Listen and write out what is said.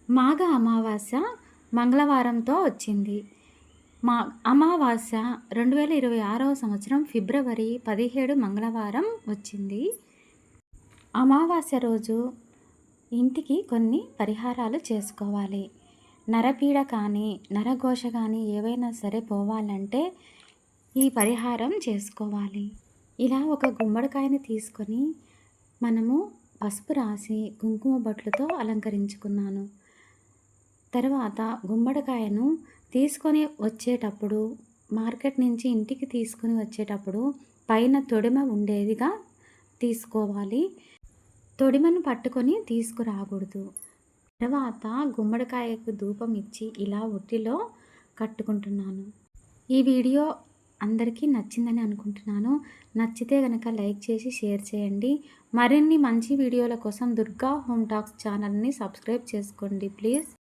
మాఘ అమావాస్య మంగళవారంతో వచ్చింది. మా అమావాస్య 2026వ సంవత్సరం ఫిబ్రవరి 17 మంగళవారం వచ్చింది. అమావాస్య రోజు ఇంటికి కొన్ని పరిహారాలు చేసుకోవాలి. నరపీడ కానీ నరఘోష కానీ ఏవైనా సరే పోవాలంటే ఈ పరిహారం చేసుకోవాలి. ఇలా ఒక గుమ్మడికాయని తీసుకొని మనము పసుపు రాసి కుంకుమ బొట్లతో అలంకరించుకున్నాను. తర్వాత గుమ్మడికాయను తీసుకొని వచ్చేటప్పుడు మార్కెట్ నుంచి ఇంటికి తీసుకుని వచ్చేటప్పుడు పైన తొడిమ ఉండేదిగా తీసుకోవాలి. తొడిమను పట్టుకొని తీసుకురాకూడదు. తర్వాత గుమ్మడికాయకు ధూపం ఇచ్చి ఇలా ఒట్టిలో కట్టుకుంటున్నాను. ఈ వీడియో అందరికీ నచ్చిందని అనుకుంటున్నాను. నచ్చితే కనుక లైక్ చేసి షేర్ చేయండి. మరిన్ని మంచి వీడియోల కోసం దుర్గా హోమ్ టాక్స్ ఛానల్ని సబ్స్క్రైబ్ చేసుకోండి ప్లీజ్.